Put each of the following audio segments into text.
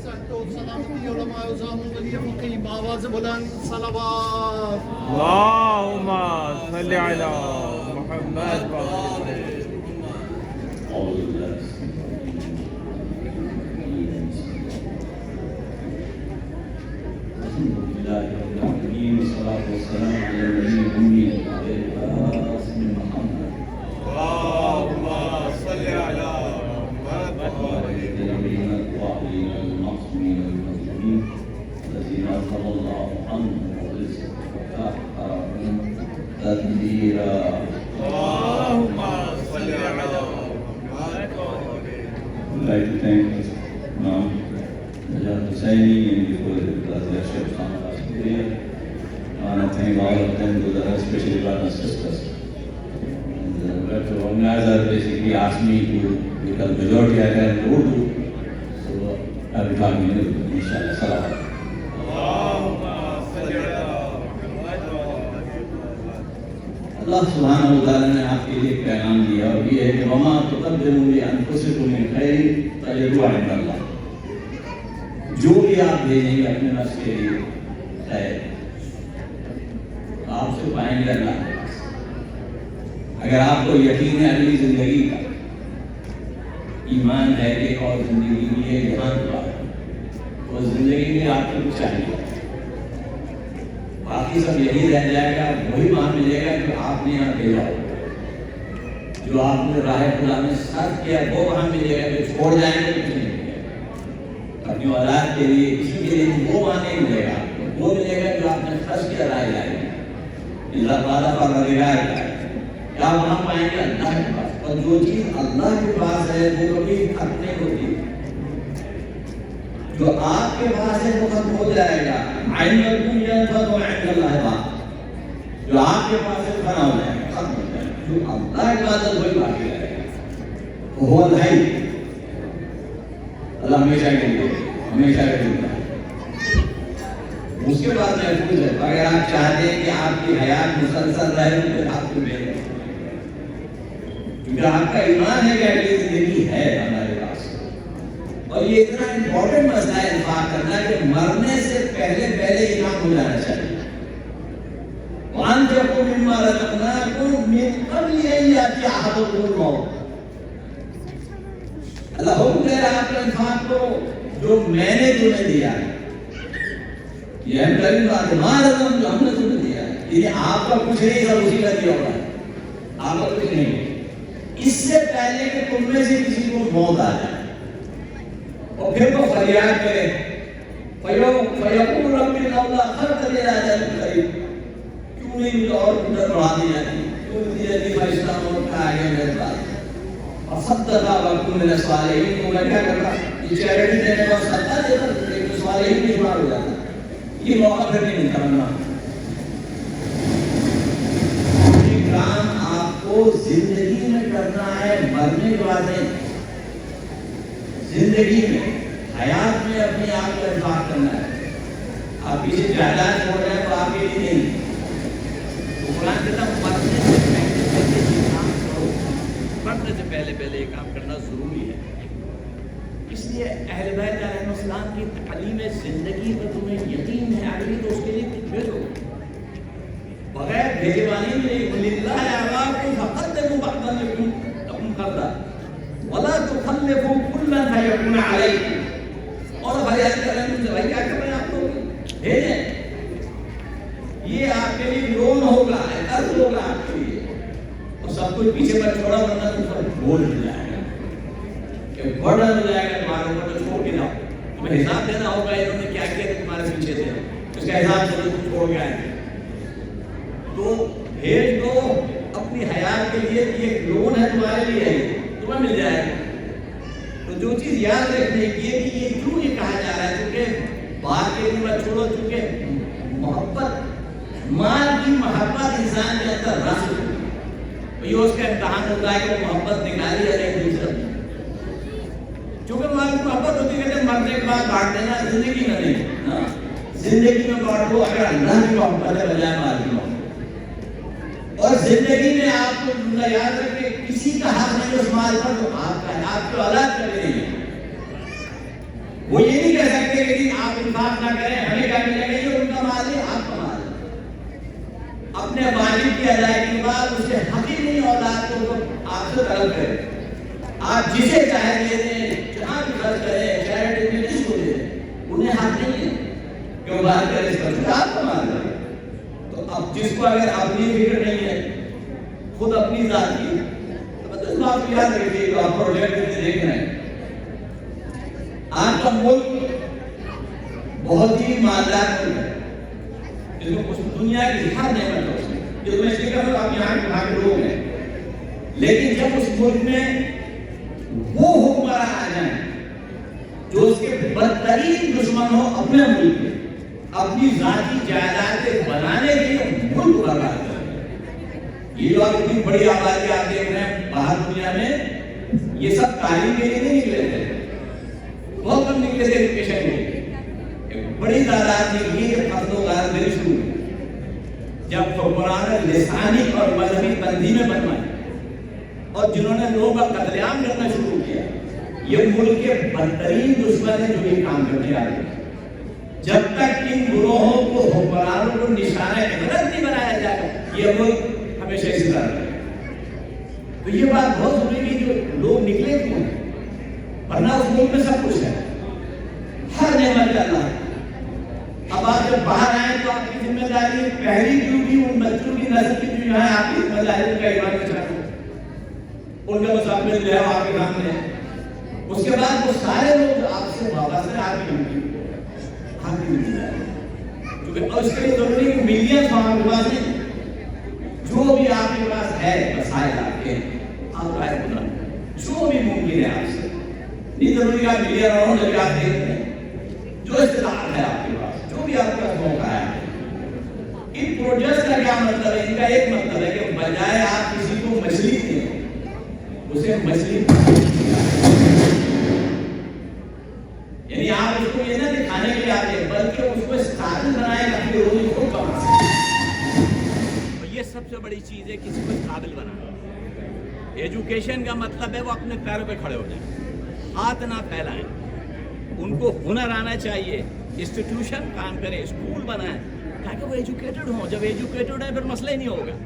صحت و سلامتی علماء اعظم ولی فقih بآواز بلند صلوات اللهم صل على محمد وآل I'd like to thank Imam Najat Hussaini and the Sheikh Khan I want to thank all of them, those are especially brothers and sisters. And the organizer basically asked me to, because majority I can Urdu, so I will talk in Urdu, inshallah. Salam. اللہ سبحانہ وتعالی نے آپ کے لیے ایک پیغام دیا اور یہ ہے کہ وما تقدموا لانفسکم من خیر تجدوه عند اللہ، جو بھی آپ بھیجیں گے اپنے نفس کے لیے خیر آپ سے پائیں گے اللہ کے پاس۔ اگر آپ کو یقین ہے اگلی زندگی کا، ایمان ہے کہ اور زندگی بھی ہے جہان کا، تو زندگی میں آپ کو کچھ چاہیے، باقی سب یہی رہ جائے گا، وہی وہاں ملے گا جو آپ نے یہاں بھیجا ہو، جو آپ نے راہ خدا میں ساتھ کیا وہ وہاں ملے گا، جو چھوڑ جائیں گے کچھ نہیں ملے گا۔ اپنی اولاد کے لیے کسی کے لیے وہ وہاں نہیں ملے گا، وہ ملے گا جو آپ نے خرچ کیا راہ لائے گا۔ اللہ تعالیٰ پر رضا ہے کیا وہاں پائیں گے اللہ کے پاس، اور جو چیز اللہ کے پاس ہے وہ کبھی ختم نہیں ہوتی، جو آپ کے پاس ہے وہ ختم ہو جائے گا۔ عین الدنیا فتح عند اللہ بات، جو آپ کے پاس ہے فنا ہو جائے گا، ختم ہو جائے گا، جو اللہ کے پاس ہے وہی باقی رہے گا۔ وہ الحی، اللہ ہمیشہ کے لیے، ہمیشہ کے لیے اس کے بعد محفوظ ہے۔ اگر آپ چاہتے ہیں کہ آپ کی حیات مسلسل رہے تو آپ کو بہتر، کیونکہ آپ کا ایمان ہے کہ اگلی زندگی ہے ہمارے پاس، اور یہ اتنا امپورٹنٹ مسئلہ ہے انفاق کرنا کہ مرنے سے پہلے ایمان ہو جانا چاہیے۔ وَأَنفِقُوا مِمَّا رَزَقْنَاكُم مِّن قَبْلِ أَن يَأْتِيَ أَحَدَكُمُ الْمَوْتُ۔ اللہ حکم دے رہا ہے انفاق کو جو میں نے تمہیں دیا ہے، یہ ہم کریم بات ہے، ماں رزم جو ہم نے تمہیں دیا ہے، یعنی آپ کا کچھ نہیں، سب اسی کا دیا ہوگا، آپ کا کچھ نہیں۔ اس سے پہلے کہ تم میں سے کسی کو موت آ جائے اور پھر وہ فریاد کرے فَيَقُولُ رَبِّ لَوْلَا أَخَّرْتَنِي إِلَىٰ أَجَلٍ قَرِيبٍ، کیوں نہیں مجھے اور مدت بڑھا دی جاتی، کیوں مجھے جلدی فیصلہ موت کا آگے میرے پاس، وَصَدَّقَ وَكُنَ مِنَ الصَّالِحِينَ، تو میں کیا کرتا، یہ چیریٹی دینے کا صدقہ دیتا، لیکن صالحین میں شمار ہو جاتا، یہ موقع پھر نہیں ملتا بننا۔ یہ کام آپ کو زندگی میں کرنا ہے، مرنے کے بعد نہیں، زندگی میں حیات میں اپنی آپ کو انفاق کرنا ہے۔ آپ کسی جائیداد چھوڑ رہے ہیں تو آپ کے لیے نہیں، تو قرآن کہتا ہے مرنے سے پہلے یہ کام کرو، مرنے سے پہلے یہ کام کرنا ضروری ہے۔ اس لیے اہل بیت علیہ السلام کی تعلیم زندگی پر تمہیں یقین ہے اگلی تو اس کے لیے کچھ بھیجو، بغیر بھیجے والی نہیں۔ وَلِلَّهِ أَعْمَالُكُمْ فَقَدِّمُوا بَعْضًا لَكُمْ قَرْضًا وَلَا تُكَلِّفُوا كُلًّا فَيَكُونَ عَلَيْكُمْ، اور فریاد کر رہے ہیں بھائی کیا کر رہے ہیں آپ لوگ، بھیجیں، یہ آپ کے لیے لون ہوگا، قرض ہوگا آپ کے لیے، اور سب کچھ پیچھے پر چھوڑا ورنہ تم پر بوجھ ہو جائے گا، کہ برڈن ہو جائے گا تمہارے اوپر، تو چھوڑ کے جاؤ، تمہیں حساب دینا ہوگا انہوں نے کیا کیا تمہارے پیچھے سے، اس کا حساب سے تم چھوڑ کے آئیں گے، تو بھیج دو اپنی حیات کے لیے، یہ لون ہے تمہارے لیے، تمہیں مل جائے گا۔ تو جو چیز یاد رکھنے کی ہے کہ یہ کیوں یہ کہا جا رہا ہے، کیونکہ باہر کے لیے چھوڑو، چونکہ محبت، مال کی محبت انسان کے اندر رس ہوتی ہے، یہ اس کا امتحان ہوتا ہے کہ وہ محبت نکالی یا نہیں دوسرا، چونکہ مال کی محبت ہوتی ہے، کہتے ہیں مرنے کے بعد بانٹ دینا، زندگی میں نہیں، زندگی میں بانٹو اگر اللہ کی محبت ہے بجائے مال کی محبت، اور زندگی میں آپ کو یاد رکھیں کسی کا حق نہیں اس مال پر جو آپ کا ہے، آپ کے اولاد کا بھی نہیں ہے، وہ یہ نہیں کہہ صدقے کے دن آپ انفاق نہ کریں، ہمیں کیا ملے گا؟ یہ ان کا مال ہے، آپ کا مال ہے۔ اپنے واجب کی ادائیگی کے بعد اسے حقیقی اولاد کو آپ سے طلب کریں، آپ جسے چاہے دے دیں، جہاں بھی خرچ کریں، چیریٹی میں جس کو دے دیں، انہیں حق نہیں ہے کیوں بات کریں اس پر، آپ کا مال ہے۔ تو اب جس کو اگر اپنی فکر نہیں ہے، خود اپنی ذات کی، تو اس بات کو یاد رکھیے کہ آپ پروجیکٹ میں دیکھ رہے ہیں آپ کا ملک بہت ہی مالدار ملک ہے، جس میں کچھ دنیا کی ہر نعمت ہے، اس میں جو میں اس لیے کہہ رہا ہوں آپ یہاں کے لوگ ہیں، لیکن جب اس ملک میں وہ حکمران آ جائیں جو اس کے بدترین دشمن ہو اپنے ملک میں، اپنی ذاتی جائیدادیں بنانے کے لیے ملک برباد کر دیں، یہ جو آپ اتنی بڑی آبادی آپ دیکھ رہے ہیں باہر دنیا میں، یہ سب تعلیم کے لیے نہیں نکلے تھے، بہت کم نکلے تھے ایجوکیشن کے لیے، ایک بڑی تعداد نکلی کہ فصل و غارت شروع ہوئی جب حکمران لسانی اور مذہبی تنظیمیں بنوائی اور جنہوں نے لوگوں کا قتل عام کرنا شروع کیا، یہ ملک کے بدترین دشمن ہیں جو یہ کام کرنے آ رہے ہیں۔ جب تک ان گروہوں کو حکمرانوں کو نشانہ عبرت نہیں بنایا جائے گا، یہ ملک ہمیشہ اسی طرح رہے گا۔ تو یہ بات بہت ضروری ہے جو لوگ نکلے کیوں ہیں، ورنہ اس ملک میں سب کچھ ہے، ہر نعمت اللہ ہے۔ اب آپ جب باہر آئیں تو آپ کی ذمہ داری پہلی ڈیوٹی ان بچوں کی نسل کی جو ہے آپ کی ذمہ داری کا ایمان بچانا، ان کا مستقبل جو ہے آپ کے سامنے ہے۔ اس کے بعد وہ سارے لوگ جو آپ سے وابستہ ہیں آپ کی ڈیوٹی کیونکہ اس کے لیے ضروری ہے کہ ملینز آپ کے پاس نہیں، جو بھی آپ کے پاس ہے وسائل آپ کے، آپ رائے بتائیں جو بھی ممکن ہے آپ سے، نہیں ضروری کہ آپ ملین رہو جب آپ دیکھتے ہیں جو استطاعت ہے آپ کے پاس، جو بھی آپ کے پاس موقع ہے۔ ان پروجیکٹس کا کیا مطلب ہے؟ ان کا ایک مطلب ہے کہ بجائے آپ کسی کو مچھلی دیں اسے مچھلی، یعنی آپ اس کو یہ نہ دکھانے کے لیے آتے ہیں بلکہ اس کو قابل بنائے تاکہ روزی کو کما سکے۔ یہ سب سے بڑی چیز ہے کسی کو قابل بنانا۔ ایجوکیشن کا مطلب ہے وہ اپنے پیروں پہ کھڑے ہو جائیں، ہاتھ نہ پھیلائیں، ان کو ہنر آنا چاہیے، انسٹیٹیوشن کام کریں، اسکول بنائیں تاکہ وہ ایجوکیٹڈ ہوں۔ جب ایجوکیٹڈ ہیں پھر مسئلہ ہی نہیں ہوگا،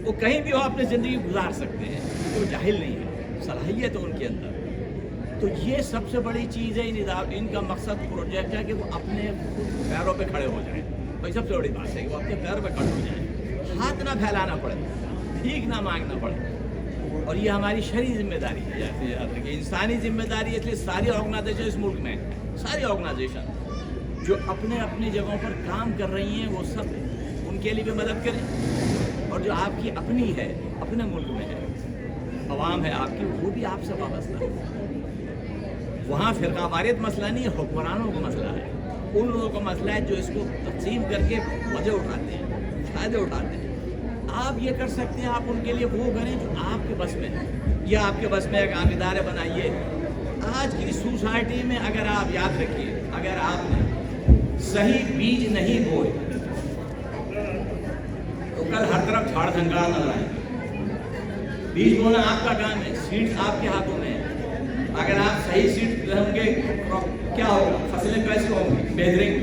وہ کہیں بھی ہو اپنی زندگی گزار سکتے ہیں، وہ جاہل نہیں ہے، صلاحیت ہے ان کے اندر۔ تو یہ سب سے بڑی چیز ہے ان کا مقصد پروجیکٹ ہے کہ وہ اپنے پیروں پہ کھڑے ہو جائیں۔ بھائی سب سے بڑی بات ہے کہ وہ اپنے پیروں پہ کھڑے ہو جائیں، ہاتھ نہ پھیلانا پڑے، بھیک نہ مانگنا پڑے۔ اور یہ ہماری شرعی ذمہ داری ہے، جیسے یاد رکھیں انسانی ذمہ داری ہے۔ اس لیے ساری آرگنائزیشن اس ملک میں، ساری آرگنائزیشن جو اپنے اپنی جگہوں پر کام کر رہی ہیں وہ سب ان کے لیے بھی مدد کریں، اور جو آپ کی اپنی ہے اپنے ملک میں ہے، عوام ہے آپ کی، وہ بھی آپ سے وابستہ ہے۔ وہاں فرقہ واریت مسئلہ نہیں ہے، حکمرانوں کا مسئلہ ہے، ان لوگوں کا مسئلہ ہے جو اس کو تقسیم کر کے مزے اٹھاتے ہیں، فائدے اٹھاتے ہیں۔ آپ یہ کر سکتے ہیں، آپ ان کے لیے وہ کریں جو آپ کے بس میں ہے، یا آپ کے بس میں ایک عام ادارے بنائیے۔ آج کی سوسائٹی میں اگر آپ یاد رکھیے، اگر آپ نے صحیح بیج نہیں بوئے تو کل ہر طرف جھاڑ جھنکار نظر آئے۔ بیج بونا آپ کا کام ہے، سیڈز آپ کے ہاتھوں میں ہے۔ اگر آپ صحیح سیڈ ہوں گے کیا ہوگا؟ فصلیں کیسے ہوں گی؟ بہترین۔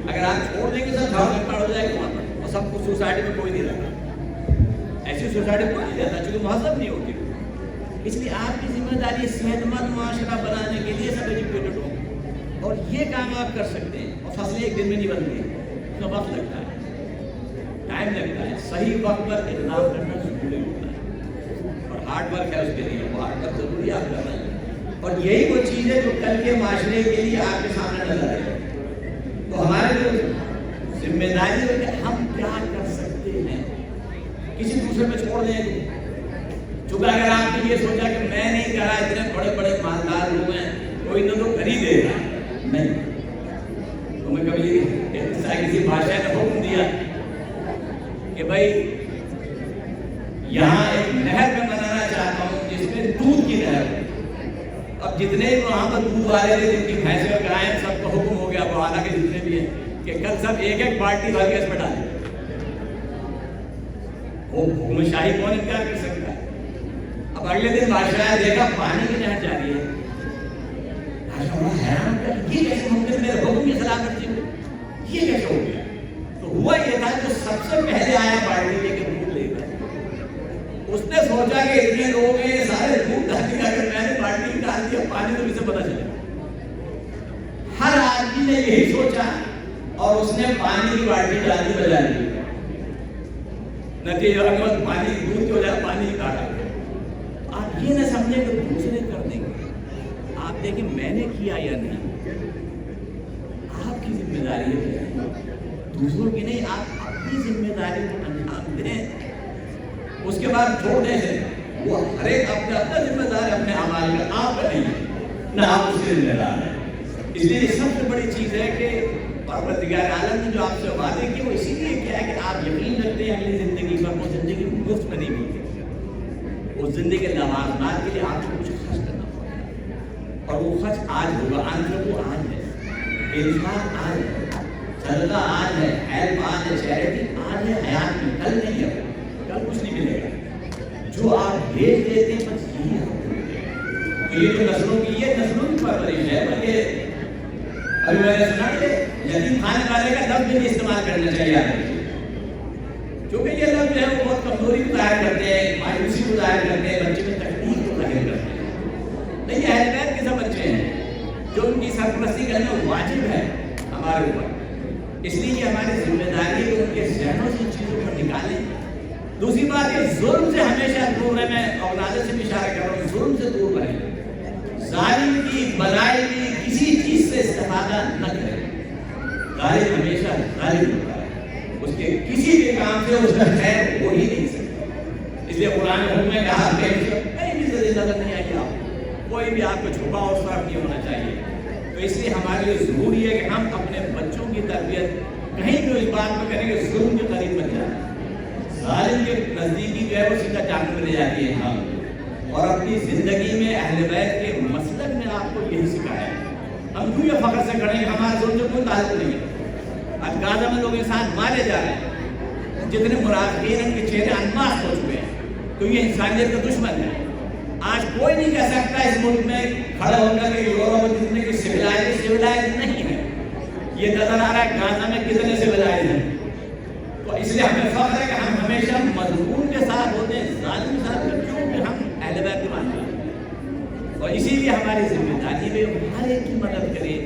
اگر آپ چھوڑ دیں گے سب جھاڑ جھنکار ہو جائے گا وہاں پر، اور سب کو سوسائٹی میں کوئی نہیں رہتا، ایسی سوسائٹی میں کوئی نہیں رہتا چونکہ مہذب نہیں ہوتی۔ اس لیے آپ کی ذمہ داری صحت مند معاشرہ بنانے کے لیے سب ایجوکیٹڈ ہوں، اور یہ کام آپ کر سکتے ہیں۔ اور فصلیں ایک دن میں نہیں بنتی، اس کا وقت لگتا ہے، ٹائم لگتا ہے، صحیح وقت پر اقدام کرنا ضروری ہوتا ہے، اور ہارڈ ورک ہے اس کے لیے، وہ ہارڈ ورک ضروری آپ کرنا ہے۔ اور یہی وہ چیز ہے جو کل کے معاشرے کے لیے آپ کے سامنے نظر آئے۔ تو ہمارے جو ذمہ داری ہے کہ ہم کیا کر سکتے ہیں، کسی دوسرے میں چھوڑ دیں۔ چونکہ اگر آپ نے یہ سوچا کہ میں نہیں کر رہا، اتنے بڑے بڑے مالدار لوگ ہیں کوئی نہ تو کر ہی دے گا، نہیں۔ تو میں کبھی کسی بادشاہ نے حکم دیا کہ بھائی یہاں ایک نہر میں بنانا چاہتا ہوں جس میں دودھ کی نہر ہے۔ اب جتنے وہاں پر دودھ والے تھے، جن کی بھینسیں اور گائیں، سب کو حکم ہو گیا بوانا کے جتنے بھی ہیں کہ کل سب ایک ایک بالٹی بھر کے اس میں ڈالیں۔ وہ حکم شاہی کون انکار کر سکتا ہے؟ اب اگلے دن بادشاہ نے دیکھا پانی کی نہر جاری ہے، حیران کر یہ کیسے ممکن میرے حکم کی خلاف ورزی ہوئی, یہ کیسے ہو گیا؟ تو ہوا یہ تھا جو سب سے پہلے آیا بالٹی لے کے دودھ لے کر, اس نے سوچا کہ اتنے لوگ ہیں سارے دودھ ڈال دیا, اگر میں نے بالٹی ڈال دیا پانی تو کسے پتا چلے. ہر آدمی نے یہی سوچا اور اس نے پانی کی بالٹی ڈال دی بجا لی. نتیجہ پانی دودھ کی وجہ پانی ہی کاٹا. آپ یہ نہ سمجھے کہ دوسرے کر دیں گے, آپ دیکھیں میں نے کیا یا نہیں, آپ کی ذمہ داری ہے, دوسروں کی نہیں. آپ اپنی ذمہ داری کو انجام دیں, اس کے بعد چھوڑ دیں. وہ ہر ایک اپنا ذمہ دار ہے اپنے اعمال کا, آپ کا نہیں ہے, نہ آپ اس کے ذمہ دار ہیں. اس لیے سب سے بڑی چیز ہے کہ پروردگار عالم نے جو آپ سے وعدے کیے وہ اسی لیے کیا ہے کہ آپ یقین رکھتے ہیں اگلی زندگی پر, وہ زندگی مفت میں نہیں ملتی. اس زندگی کے لوازمات کے لیے آپ کو کچھ خرچ کرنا پڑتا ہے, اور وہ خرچ آج ہوگا. وہ آج ہے, انفاق آج ہے, صدقہ آج ہے, ہیلپ آج ہے, چیریٹی آج ہے, حیات میں کل نہیں ہے, کل کچھ نہیں ملے گا. جو آپ بھیج دیتے ہیں بس یہی ہے. تو یہ جو نسلوں کی پرورش ہے, بلکہ ابھی میں نے سنا کہ یتیم خانے والے کا لفظ بھی استعمال کرنا چاہیے آپ کو, کیونکہ یہ لفظ ہے وہ بہت کمزوری کو ظاہر کرتے ہیں, مایوسی کو ظاہر کرتے ہیں, بچے میں تکلیف کو ظاہر کرتے ہیں. نہیں, اہل بیت کے سب بچے ہیں جو ان کی سرپرستی کرنا واجب ہے ہمارے اوپر. اس لیے یہ ہماری ذمہ داری ہے کہ ان کے ذہنوں سے ان چیزوں کو نکالیں. دوسری بات یہ ظلم سے ہمیشہ دور رہیں. میں اولاد سے بھی اشارہ کر رہا ہوں, ظلم سے دور رہیں. ظالم کی بلائی کی کسی چیز سے استفادہ نہ کریں. ظالم ہمیشہ ظالم ہوتا ہے, اس کے کسی بھی کام سے اس کا خیر ہو ہی نہیں سکتا. اس لیے قرآن حکم میں کہا کہ کہیں بھی سے نظر نہیں آئی آپ کو, کوئی بھی آپ کو چھپا اور فرق نہیں ہونا چاہیے. تو اس لیے ہمارے لیے ضروری ہے کہ ہم اپنے بچوں کی تربیت کہیں بھی اس بات میں کریں کہ ظلم کے قریب بن جائے. ظالم کے نزدیکی جو ہے وہ سیدھا جان میں لے جاتی ہے ہم. اور اپنی زندگی میں اہل بیت کے مسلک میں آپ کو یہی سکھایا ہے. ہم کیوں یہ فخر سے کھڑے ہیں, ہمارا ظلم سے کوئی تعلق نہیں ہے. آج غازہ میں لوگ انسان مارے جا رہے ہیں, جتنے منافقین ان کے چہرے انماس ہو چکے ہیں, تو یہ انسانیت کا دشمن ہے. آج کوئی نہیں کہہ سکتا اس ملک میں کھڑا ہو کر کہ یورپ جتنے کی سویلائز نہیں ہے. یہ نظر آ رہا ہے غازہ میں کتنے سویلائز ہیں. تو اس لیے ہمیں فخر ہے کہ ہم ہمیشہ مظلوم کے ساتھ ہوتے ہیں, ظالم کے ساتھ, کیونکہ ہم اہل بیت کے مانتے ہیں. اور اسی لیے ہماری ذمہ داری ہے ہر ایک کی مدد کرے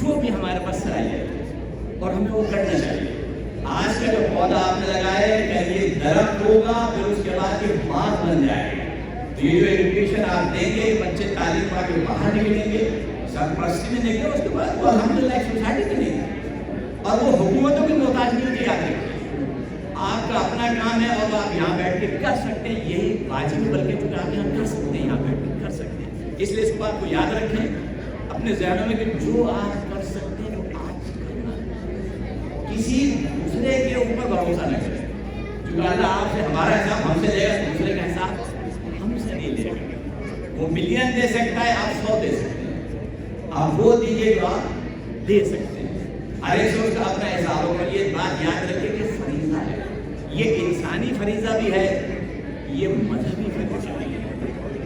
جو بھی ہمارے پاس صلاحیت ہے, اور ہمیں وہ کرنا چاہیے. آج کا جو پودا آپ نے لگایا ہے کہ یہ درخت ہوگا, پھر اس کے بعد یہ باغ بن جائے گا. تو یہ جو ایجوکیشن آپ دیں گے, بچے تعلیم پا کے باہر نکلیں گے, سرپرستی میں نکلیں, اس کے بعد وہ الحمدللہ ایک سوسائٹی بنے گی, اور وہ حکومتوں کی محتاج نہیں ہوتی. یاد رکھیں آپ کا اپنا کام ہے اور آپ یہاں بیٹھ کے کر سکتے ہیں, یہی واجب ہے, بلکہ چونکہ آپ یہاں کر سکتے ہیں, یہاں بیٹھ کے کر سکتے ہیں. اس لیے اس بات کو یاد رکھیں اپنے ذہنوں میں کہ جو آپ کر سکتے ہیں وہ آپ کرنا ہے. کسی دوسرے کے اوپر بھروسہ نہ کریں, کیونکہ اللہ آپ سے, ہمارا حساب ہم سے لے گا, دوسرے کا حساب ہم سے نہیں لے گا. وہ ملین دے سکتا ہے, آپ 100 دے سکتے ہیں. آپ وہ دیجیے جو آپ دے سکتے ہیں. ہر ایک شخص کا اپنا حساب ہوگا. یہ بات یاد رکھیں کہ فریضہ ہے, یہ انسانی فریضہ بھی ہے, یہ مذہبی فریضہ بھی ہے.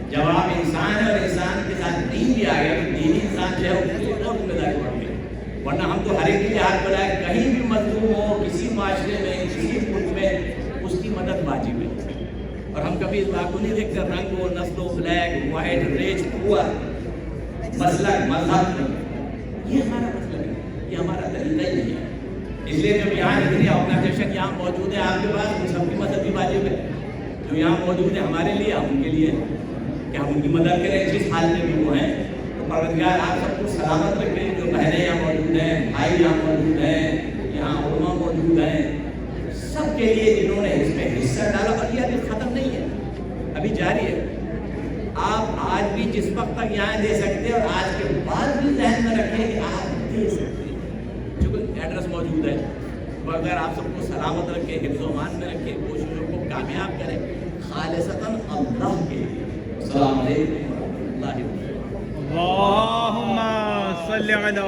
جب آپ انسان ہیں اور انسان کے ساتھ دین بھی آ گیا تو دینی انسان جو ہے اس کی اور ذمہ داری بڑھ گئی. ورنہ ہم تو ہر ایک کے لیے ہاتھ بڑھائے, کہیں بھی مظلوم ہو کسی معاشرے میں, کسی ملک میں, اس کی مدد واجب ہے. اور ہم کبھی اس بات کو نہیں دیکھتے رنگ و نسل و بلیک وائٹ ریچ پور مسلک مذہب, یہ ہمارا مسئلہ ہے, یہ ہمارا طریقہ ہی نہیں ہے. اس لیے جب یہاں اتنی آرگنائزیشن یہاں موجود ہے آپ کے پاس, ان سب کی مدد بھی واجب ہے. جو یہاں موجود ہے ہمارے لیے, ہم ان کے لیے کہ ہم ان کی مدد کریں جس حال میں بھی وہ ہیں. تو پروردگار آپ سب کو سلامت رکھیں. جو بہنیں یہاں موجود ہیں, بھائی یہاں موجود ہیں, یہاں علماء موجود ہیں, سب کے لیے جنہوں نے اس میں حصہ ڈالا. اور یہ ابھی ختم نہیں ہے, ابھی جاری ہے. آپ آج بھی جس وقت تک یہاں دے سکتے ہیں, اور آج کے بعد بھی ذہن میں رکھیں کہ آپ دے سکتے ہیں. چونکہ ایڈریس موجود ہے, تو اگر آپ سب کو سلامت رکھیں, حفظ و امان میں رکھیں, کوششوں کو کامیاب کریں خالصتاً اللہ کے لیے. السلام علیکم ورحمۃ اللہ وبرکاتہ. اللہم صلی علی